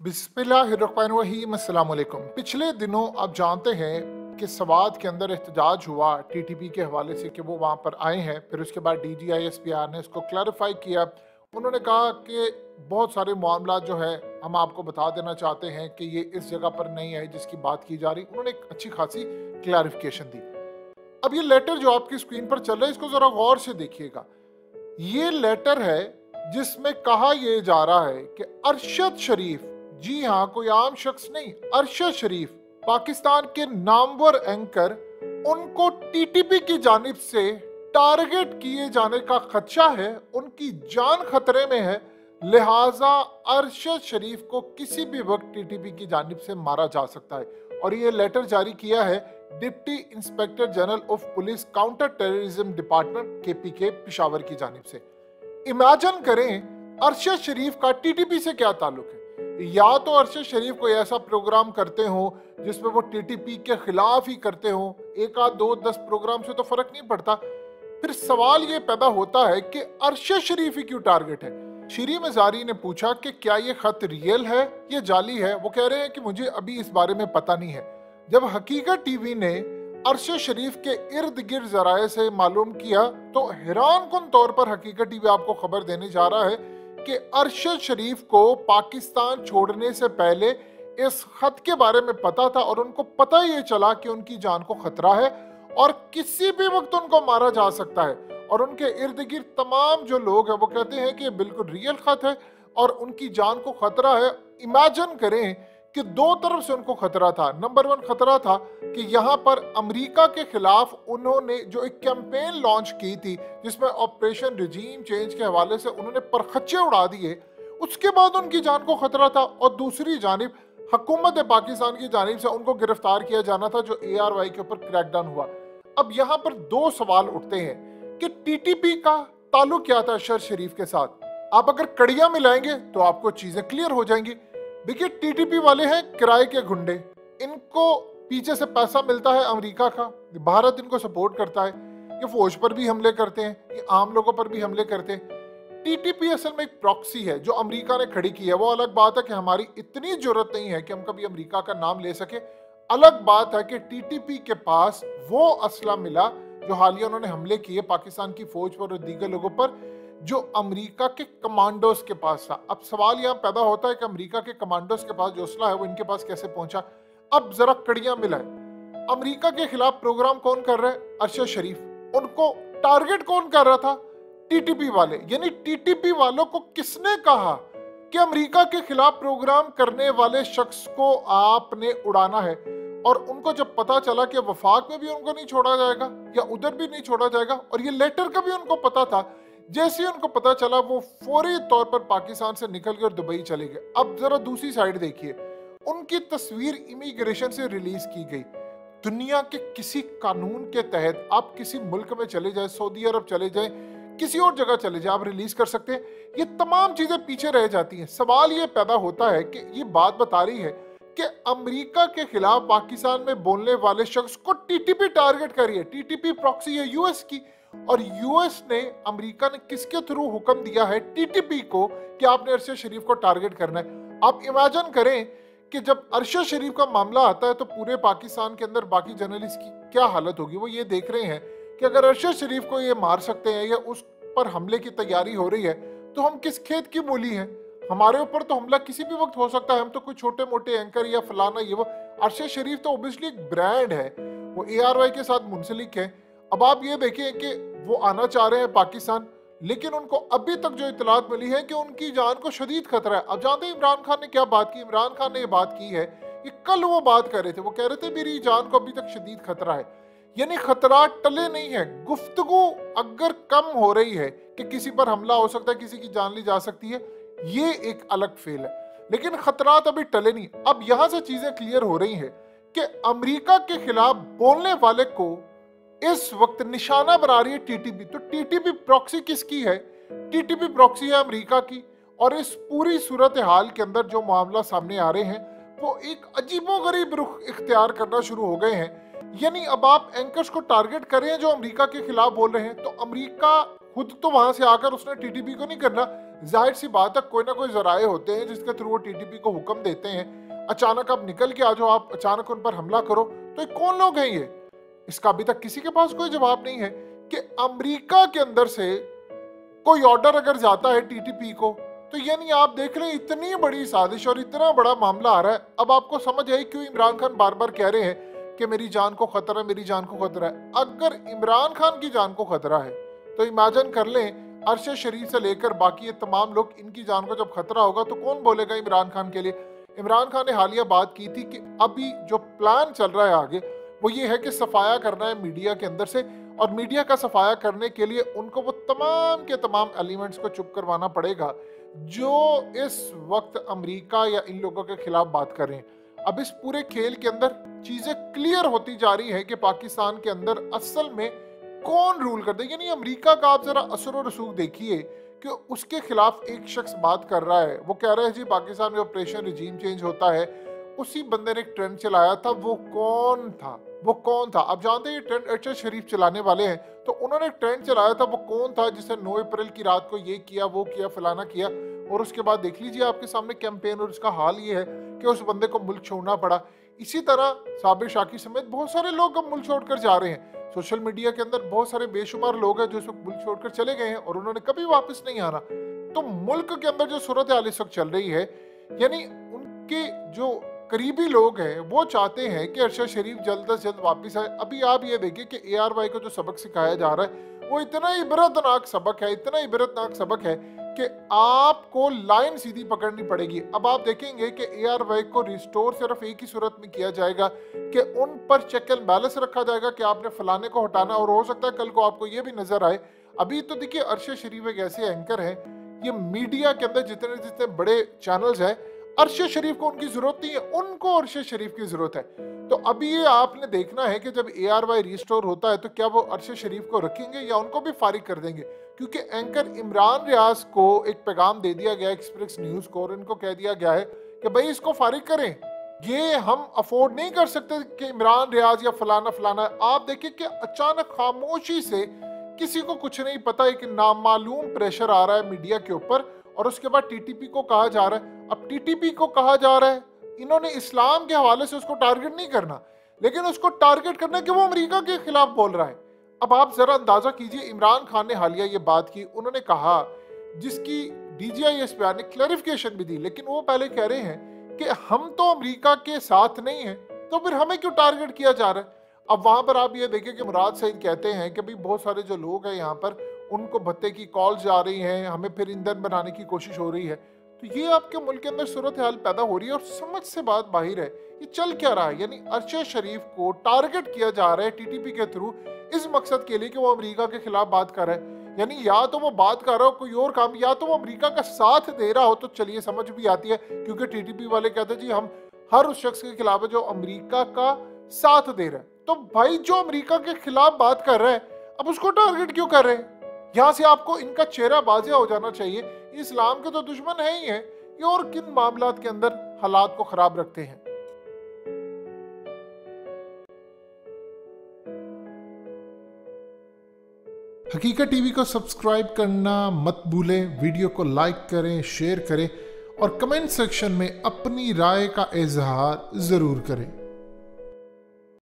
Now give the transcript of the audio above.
बिस्मिल्लाहिर्रहमानिर्रहीम अस्सलाम वालेकुम। पिछले दिनों आप जानते हैं कि सवात के अंदर एहतजाज हुआ टीटीपी के हवाले से कि वो वहाँ पर आए हैं। फिर उसके बाद DGISPR ने इसको क्लैरिफाई किया। उन्होंने कहा कि बहुत सारे मामला जो है हम आपको बता देना चाहते हैं कि ये इस जगह पर नहीं है जिसकी बात की जा रही। उन्होंने एक अच्छी खासी क्लैरिफिकेशन दी। अब ये लेटर जो आपकी स्क्रीन पर चल रहा है इसको ज़रा गौर से देखिएगा। ये लेटर है जिसमें कहा यह जा रहा है कि अरशद शरीफ, जी हाँ कोई आम शख्स नहीं, अरशद शरीफ पाकिस्तान के नामवर एंकर, उनको टीटीपी की जानिब से टारगेट किए जाने का खदशा है, उनकी जान खतरे में है, लिहाजा अरशद शरीफ को किसी भी वक्त टीटीपी की जानिब से मारा जा सकता है। और ये लेटर जारी किया है deputy inspector general of police counter terrorism department KPK Peshawar की जानिब से। इमेजिन करें अरशद शरीफ का टीटीपी से क्या ताल्लुक है। या तो अरशद शरीफ कोई ऐसा प्रोग्राम करते हो जिसमें वो टीटीपी के खिलाफ ही करते हो, एक आध दो 10 प्रोग्राम से तो फर्क नहीं पड़ता। फिर सवाल ये पैदा होता है कि अरशद शरीफ ही क्यों टारगेट है। श्री मजारी ने पूछा कि क्या ये खत रियल है या जाली है। वो कह रहे हैं कि मुझे अभी इस बारे में पता नहीं है। जब हकीकत टीवी ने अरशद शरीफ के इर्द गिर्द जराए से मालूम किया तो हैरान कुन तौर पर हकीकत टीवी आपको खबर देने जा रहा है कि अरशद शरीफ को पाकिस्तान छोड़ने से पहले इस खत के बारे में पता था और उनको पता ये चला कि उनकी जान को खतरा है और किसी भी वक्त उनको मारा जा सकता है। और उनके इर्द गिर्द तमाम जो लोग हैं वो कहते हैं कि बिल्कुल रियल खत है और उनकी जान को खतरा है। इमेजिन करें कि दो तरफ से उनको खतरा था। नंबर 1 खतरा था कि यहाँ पर अमेरिका के खिलाफ उन्होंने जो एक कैंपेन लॉन्च की थी जिसमें ऑपरेशन रिजीम चेंज के हवाले से उन्होंने परखच्चे उड़ा दिए, उसके बाद उनकी जान को खतरा था। और दूसरी जानिब हुकूमत पाकिस्तान की जानिब से उनको गिरफ्तार किया जाना था जो ARY के ऊपर क्रैकडाउन हुआ। अब यहाँ पर दो सवाल उठते हैं कि टीटीपी का ताल्लुक क्या था अरशद शरीफ के साथ। आप अगर कड़ियां मिलाएंगे तो आपको चीजें क्लियर हो जाएंगी। देखिए टीटीपी वाले हैं किराए के गुंडे, इनको पीछे से पैसा मिलता है अमेरिका का, भारत इनको सपोर्ट करता है, ये फौज पर भी हमले करते हैं, ये आम लोगों पर भी हमले करते हैं। टीटीपी असल में एक प्रॉक्सी है जो अमेरिका ने खड़ी की है। वो अलग बात है कि हमारी इतनी जरूरत नहीं है कि हम कभी अमेरिका का नाम ले सके। अलग बात है कि टीटीपी के पास वो असला मिला जो हालिया उन्होंने हमले किए पाकिस्तान की फौज पर और दीगर लोगों पर, जो अमेरिका के कमांडोज के पास था। अब सवाल यहाँ पैदा होता है कि अमेरिका के कमांडोज के पास जो असला है वो इनके पास कैसे पहुंचा। अब जरा कड़ियां मिलाए। अमेरिका के खिलाफ प्रोग्राम कौन कर रहा है? अरशद शरीफ। उनको टारगेट कौन कर रहा था? टीटीपी वाले। यानी टीटीपी वालों को किसने कहा कि अमेरिका के खिलाफ प्रोग्राम करने वाले शख्स को आपने उड़ाना है? और उनको जब पता चला कि वफाक में भी उनको नहीं छोड़ा जाएगा या उधर भी नहीं छोड़ा जाएगा और ये लेटर का भी उनको पता था, जैसे ही उनको पता चला वो फौरी तौर पर पाकिस्तान से निकल कर दुबई चले गए। अब जरा दूसरी साइड देखिए, उनकी तस्वीर इमिग्रेशन से रिलीज की गई। दुनिया के किसी कानून के तहत आप किसी मुल्क में चले जाए, सऊदी अरब चले जाए, किसी और जगह चले जाए, आप रिलीज कर सकते हैं। ये तमाम चीजें पीछे रह जाती हैं। सवाल ये पैदा होता है कि ये बात बता रही है कि अमेरिका के खिलाफ पाकिस्तान में बोलने वाले शख्स को टीटीपी टारगेट कर रही है। टीटीपी प्रॉक्सी है यूएस की, और यूएस ने, अमेरिका ने किसके थ्रू हुक्म दिया है टीटीपी को कि आपने अरशद शरीफ को टारगेट करना है। आप इमेजिन करें कि जब अरशद शरीफ का मामला आता है तो पूरे पाकिस्तान के अंदर बाकी जर्नलिस्ट की क्या हालत होगी। वो ये देख रहे हैं कि अगर अरशद शरीफ को ये मार सकते हैं या उस पर हमले की तैयारी हो रही है तो हम किस खेत की मूली हैं। हमारे ऊपर तो हमला किसी भी वक्त हो सकता है। हम तो कोई छोटे मोटे एंकर या फलाना ये वो। अरशद शरीफ तो ओबियसली एक ब्रांड है, वो ARY के साथ मुंसलिक है। अब आप ये देखें कि वो आना चाह रहे हैं पाकिस्तान, लेकिन उनको अभी तक जो इतलात मिली है कि उनकी जान को शदीद खतरा है। अब जानते हैं इमरान खान ने क्या बात की? इमरान खान ने ये बात की है कि कल वो बात कर रहे थे, वो कह रहे थे मेरी जान को अभी तक शदीद खतरा है। यानी खतरा टले नहीं है। गुफ्तगू अगर कम हो रही है कि किसी पर हमला हो सकता है, किसी की जान ली जा सकती है, ये एक अलग फेल है, लेकिन खतरात अभी टले नहीं। अब यहां से चीजें क्लियर हो रही हैं कि अमेरिका के खिलाफ बोलने वाले को इस वक्त निशाना बना रही है टीटीपी। तो टीटीपी प्रॉक्सी किसकी है? टीटीपी प्रॉक्सी है अमेरिका की। और इस पूरी सूरत हाल के अंदर जो मामला सामने आ रहे हैं वो एक अजीबोगरीब रुख इख्तियार करना शुरू हो गए हैं। यानी अब आप एंकर्स को टारगेट करें जो अमेरिका के खिलाफ बोल रहे हैं, तो अमेरिका खुद तो वहां से आकर उसने टीटीपी को नहीं करना, जाहिर सी बात है कोई ना कोई जराए होते हैं जिसके थ्रू वो टीटीपी को हुक्म देते हैं, अचानक आप निकल के आ जाओ, आप अचानक उन पर हमला करो। तो ये कौन लोग हैं ये? इसका अभी तक किसी के पास कोई जवाब नहीं है कि अमेरिका के अंदर से कोई ऑर्डर अगर जाता है टीटीपी को, तो यानी आप देख रहे हैं इतनी बड़ी साजिश और इतना बड़ा मामला आ रहा है। अब आपको समझ आई क्यों इमरान खान बार बार कह रहे हैं कि मेरी जान को खतरा है, मेरी जान को खतरा है। अगर इमरान खान की जान को खतरा है तो इमेजिन कर लें अरशद शरीफ से लेकर बाकी ये तमाम लोग, इनकी जान को जब खतरा होगा तो कौन बोलेगा इमरान खान के लिए। इमरान खान ने हालिया बात की थी कि अभी जो प्लान चल रहा है आगे वो ये है कि सफाया करना है मीडिया के अंदर से, और मीडिया का सफाया करने के लिए उनको वो तमाम के तमाम एलिमेंट्स को चुप करवाना पड़ेगा जो इस वक्त अमेरिका या इन लोगों के खिलाफ बात कर रहे हैं। अब इस पूरे खेल के अंदर चीजें क्लियर होती जा रही है कि पाकिस्तान के अंदर असल में कौन रूल कर दे। यानी अमेरिका का आप जरा असर और रसूख देखिए कि उसके खिलाफ एक शख्स बात कर रहा है, वो कह रहा है जी पाकिस्तान में ऑपरेशन रिजीम चेंज होता है। उसी बंदे ने एक ट्रेंड चलाया था, वो कौन था? वो कौन था? आप जानते हैं ये ट्रेंड अरशद शरीफ चलाने वाले हैं, तो उन्होंने एक ट्रेंड चलाया था। वो कौन था जिसने 9 अप्रैल की रात को ये किया, वो किया, फलाना किया, और उसके बाद देख लीजिए आपके सामने कैंपेन, और उसका हाल ये है कि उस बंदे को मुल्क छोड़ना पड़ा। इसी तरह साबिर शाकिर समेत बहुत सारे लोग अब मुल्क छोड़कर जा रहे हैं। सोशल मीडिया के अंदर बहुत सारे बेशुमार लोग हैं जो इस वक्त मुल्क छोड़कर चले गए हैं और उन्होंने कभी वापस नहीं आना। तो मुल्क के अंदर जो सूरत हाल इस वक्त चल रही है, यानी उनके जो करीबी लोग हैं वो चाहते हैं कि अरशद शरीफ जल्द से जल्द वापस आए। अभी आप ये देखिए कि ARY को जो सबक सिखाया जा रहा है वो इतना इबरतनाक सबक है, इतना इबरतनाक सबक है कि आपको लाइन सीधी पकड़नी पड़ेगी। अब आप देखेंगे कि ARY को रिस्टोर सिर्फ एक ही सूरत में किया जाएगा कि उन पर चेक एंड बैलेंस रखा जाएगा कि आपने फलाने को हटाना, और हो सकता है कल को आपको ये भी नजर आए। अभी तो देखिए अरशद शरीफ एक ऐसे एंकर है, ये मीडिया के अंदर जितने जितने बड़े चैनल्स हैं, अरशद शरीफ को उनकी जरूरत नहीं है, उनको अरशद शरीफ की जरूरत है। तो अभी ये आपने देखना है कि जब ARY रिस्टोर होता है तो क्या वो अरशद शरीफ को रखेंगे या उनको भी फारिग कर देंगे, क्योंकि एंकर इमरान रियाज को एक पैगाम दे दिया गया एक्सप्रेस न्यूज को, और इनको कह दिया गया है कि भाई इसको फारिग करें, ये हम अफोर्ड नहीं कर सकते कि इमरान रियाज या फलाना फलाना। आप देखिए कि अचानक खामोशी से किसी को कुछ नहीं पता, एक नामालूम प्रेशर आ रहा है मीडिया के ऊपर, और उसके बाद टीटीपी को कहा जा रहा है। अब टीटीपी को कहा जा रहा है, इन्होंने इस्लाम के हवाले से उसको टारगेट नहीं करना, लेकिन उसको टारगेट करना कि वो अमेरिका के खिलाफ बोल रहा है। अब आप जरा अंदाजा कीजिए, इमरान खान ने हालिया ये बात की, उन्होंने कहा, जिसकी DGISPR ने क्लैरिफिकेशन भी दी, लेकिन वो पहले कह रहे हैं कि हम तो अमेरिका के साथ नहीं हैं, तो फिर हमें क्यों टारगेट किया जा रहा है। अब वहां पर आप ये देखिए कि मुराद सईद कहते हैं कि भाई बहुत सारे जो लोग हैं यहाँ पर उनको भत्ते की कॉल्स जा रही हैं, हमें फिर ईंधन बनाने की कोशिश हो रही है। तो ये आपके मुल्क के अंदर सूरत हाल पैदा हो रही है, और समझ से बात बाहर है ये चल क्या रहा है। यानी अरशद शरीफ को टारगेट किया जा रहा है टीटीपी के थ्रू इस मकसद के लिए कि वो अमेरिका के खिलाफ बात कर रहा है। यानी या तो वो बात कर रहा हो कोई और काम, या तो वो अमेरिका का साथ दे रहा हो, तो चलिए समझ भी आती है, क्योंकि टीटीपी वाले कहते हैं जी हम हर उस शख्स के खिलाफ है जो अमेरिका का साथ दे रहा है। तो भाई जो अमेरिका के खिलाफ बात कर रहा है, अब उसको टारगेट क्यों कर रहे हैं? यहाँ से आपको इनका चेहरा बाजिया हो जाना चाहिए, इस्लाम के तो दुश्मन है ही है, ये और किन मामलात के अंदर हालात को खराब रखते हैं। हकीकत टीवी को सब्सक्राइब करना मत भूलें, वीडियो को लाइक करें, शेयर करें और कमेंट सेक्शन में अपनी राय का इजहार जरूर करें।